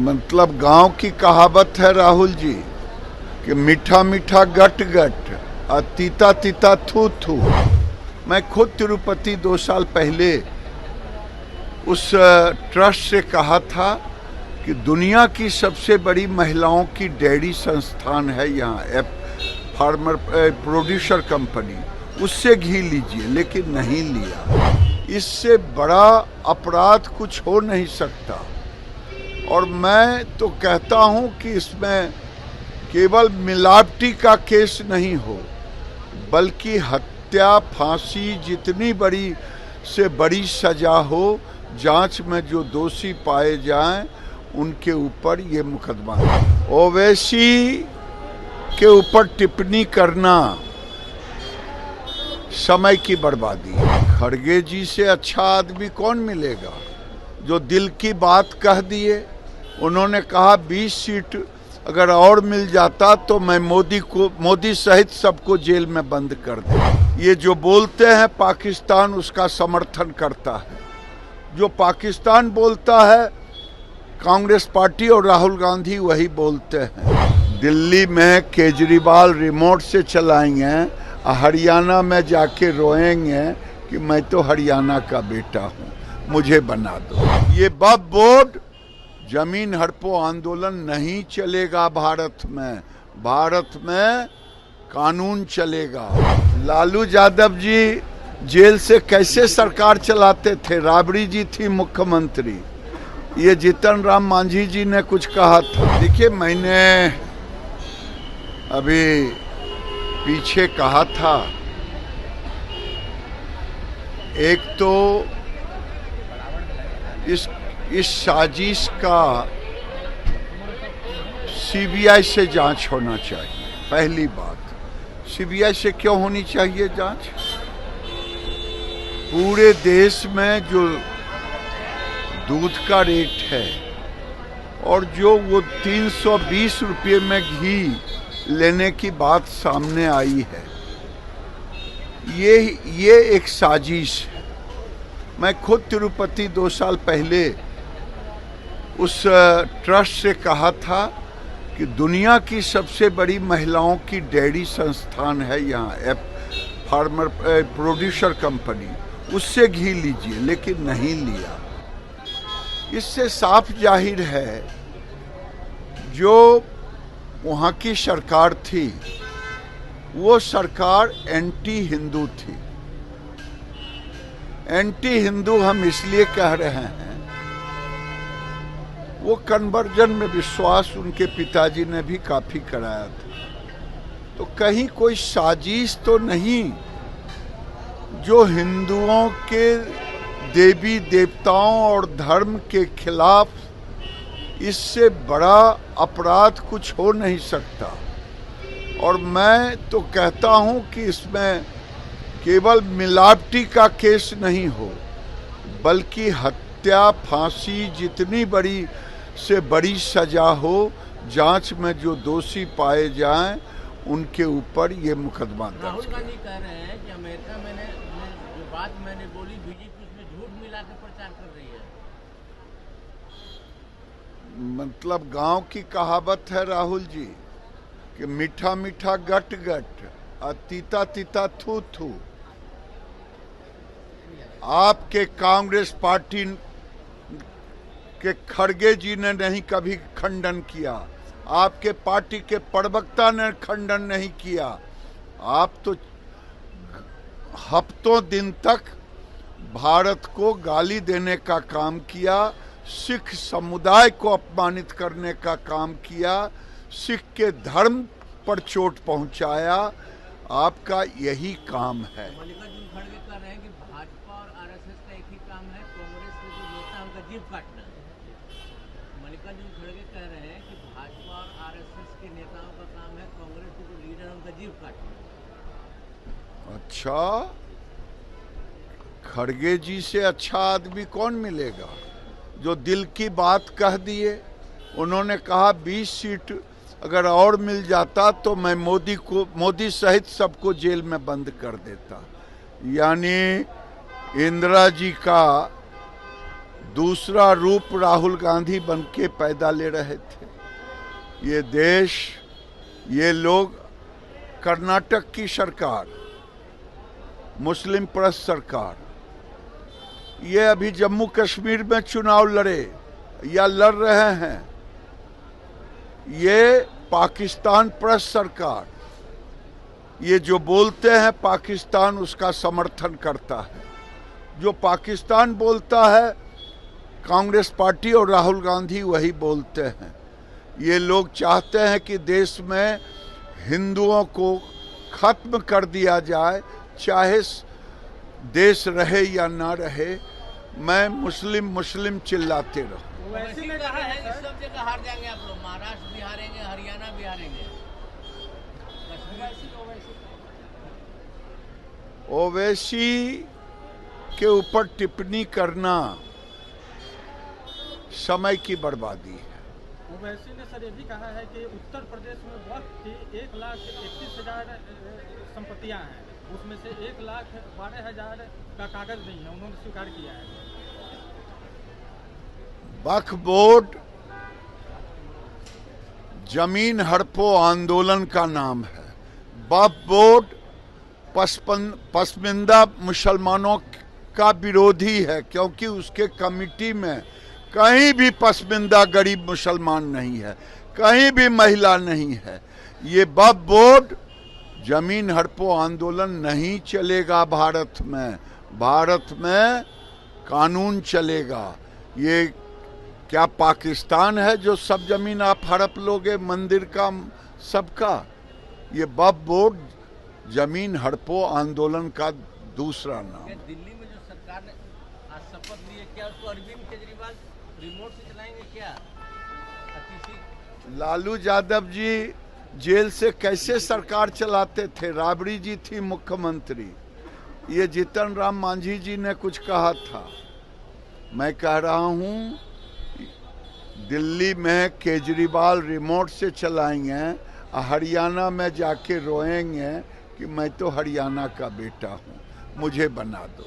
मतलब गांव की कहावत है राहुल जी कि मीठा मीठा गट गट और तीता तीता थू थू। मैं खुद तिरुपति 2 साल पहले उस ट्रस्ट से कहा था कि दुनिया की सबसे बड़ी महिलाओं की डेयरी संस्थान है यहाँ फार्मर प्रोड्यूसर कंपनी, उससे घी लीजिए, लेकिन नहीं लिया। इससे बड़ा अपराध कुछ हो नहीं सकता। और मैं तो कहता हूँ कि इसमें केवल मिलावटी का केस नहीं हो, बल्कि हत्या, फांसी, जितनी बड़ी से बड़ी सजा हो, जांच में जो दोषी पाए जाएं उनके ऊपर ये मुकदमा। ओवैसी के ऊपर टिप्पणी करना समय की बर्बादी है। खड़गे जी से अच्छा आदमी कौन मिलेगा जो दिल की बात कह दिए। उन्होंने कहा 20 सीट अगर और मिल जाता तो मैं मोदी सहित सबको जेल में बंद कर दूं। ये जो बोलते हैं पाकिस्तान उसका समर्थन करता है। जो पाकिस्तान बोलता है कांग्रेस पार्टी और राहुल गांधी वही बोलते हैं। दिल्ली में केजरीवाल रिमोट से चलाएंगे, हरियाणा में जाके रोएंगे कि मैं तो हरियाणा का बेटा हूँ, मुझे बना दो। ये वक्फ बोर्ड जमीन हड़पो आंदोलन नहीं चलेगा भारत में। भारत में कानून चलेगा। लालू यादव जी जेल से कैसे सरकार चलाते थे? राबड़ी जी थी मुख्यमंत्री। ये जीतन राम मांझी जी ने कुछ कहा था। देखिए, मैंने अभी पीछे कहा था, एक तो इस साजिश का सीबीआई से जांच होना चाहिए। पहली बात, सीबीआई से क्यों होनी चाहिए जांच? पूरे देश में जो दूध का रेट है और जो वो 320 रुपये में घी लेने की बात सामने आई है, ये एक साजिश है। मैं खुद तिरुपति 2 साल पहले उस ट्रस्ट से कहा था कि दुनिया की सबसे बड़ी महिलाओं की डेयरी संस्थान है यहाँ फार्मर प्रोड्यूसर कंपनी, उससे घी लीजिए, लेकिन नहीं लिया। इससे साफ जाहिर है जो वहाँ की सरकार थी वो सरकार एंटी हिंदू थी। एंटी हिंदू हम इसलिए कह रहे हैं, वो कन्वर्जन में विश्वास उनके पिताजी ने भी काफी कराया था। तो कहीं कोई साजिश तो नहीं जो हिंदुओं के देवी देवताओं और धर्म के खिलाफ? इससे बड़ा अपराध कुछ हो नहीं सकता। और मैं तो कहता हूं कि इसमें केवल मिलावटी का केस नहीं हो, बल्कि हत्या, फांसी, जितनी बड़ी से बड़ी सजा हो, जांच में जो दोषी पाए जाएं उनके ऊपर ये मुकदमा दर्ज। राहुल गांधी कह रहे हैं कि अमेरिका में जो बात मैंने बोली, बीजेपी उसमें झूठ मिला के प्रचार कर रही है। मतलब गांव की कहावत है राहुल जी कि मीठा मीठा गट गट और तीता तीता थू थू। आपके कांग्रेस पार्टी के खड़गे जी ने नहीं कभी खंडन किया, आपके पार्टी के प्रवक्ता ने खंडन नहीं किया। आप तो हफ्तों दिन तक भारत को गाली देने का काम किया, सिख समुदाय को अपमानित करने का काम किया, सिख के धर्म पर चोट पहुंचाया। आपका यही काम है। मल्लिकार्जुन खड़गे कह रहे हैं कि भाजपा और आरएसएस का एक ही काम है, कांग्रेस के जो नेता हैं उनका जीभ काटना। मल्लिकार्जुन खड़गे कह रहे हैं कि भाजपा और आरएसएस के नेताओं का काम है, कांग्रेस के जो लीडर हैं उनका जीभ काटना। अच्छा, खड़गे जी से अच्छा आदमी कौन मिलेगा जो दिल की बात कह दिए। उन्होंने कहा 20 सीट अगर और मिल जाता तो मैं मोदी सहित सबको जेल में बंद कर देता। यानी इंदिरा जी का दूसरा रूप राहुल गांधी बन के पैदा ले रहे थे। ये देश, ये लोग, कर्नाटक की सरकार, मुस्लिम परस्त सरकार, ये अभी जम्मू कश्मीर में चुनाव लड़े या लड़ रहे हैं, ये पाकिस्तान परस्त सरकार, ये जो बोलते हैं पाकिस्तान उसका समर्थन करता है। जो पाकिस्तान बोलता है कांग्रेस पार्टी और राहुल गांधी वही बोलते हैं। ये लोग चाहते हैं कि देश में हिंदुओं को खत्म कर दिया जाए, चाहे देश रहे या ना रहे। मैं मुस्लिम मुस्लिम चिल्लाते रहूं। वैसे में कहा है कि सब जगह हार जाएंगे आप लोग, महाराष्ट्र भी हारेंगे, हरियाणा भी हारेंगे। ओवैसी के ऊपर टिप्पणी करना समय की बर्बादी है। ओवैसी ने सर ये भी कहा है कि उत्तर प्रदेश में वक्त की 1,31,000 संपत्तियां हैं, उसमें से 1,12,000 का कागज नहीं है, उन्होंने स्वीकार किया है। वक्फ बोर्ड जमीन हड़पो आंदोलन का नाम है। वक्फ बोर्ड पसमानदा मुसलमानों का विरोधी है, क्योंकि उसके कमिटी में कहीं भी पसमानदा गरीब मुसलमान नहीं है, कहीं भी महिला नहीं है। ये वक्फ बोर्ड जमीन हड़पो आंदोलन नहीं चलेगा भारत में। भारत में कानून चलेगा। ये क्या पाकिस्तान है जो सब जमीन आप हड़प लोगे, मंदिर का सबका? ये वक्फ बोर्ड जमीन हड़पो आंदोलन का दूसरा नाम। दिल्ली में जो सरकार ने आज शपथ ली है, क्या उसको अरविंद केजरीवाल रिमोट से चलाएंगे क्या? लालू यादव जी जेल से कैसे सरकार चलाते थे? राबड़ी जी थी मुख्यमंत्री। ये जीतन राम मांझी जी ने कुछ कहा था। मैं कह रहा हूं दिल्ली में केजरीवाल रिमोट से चलाएंगे, हरियाणा में जाके रोएंगे कि मैं तो हरियाणा का बेटा हूं, मुझे बना दो।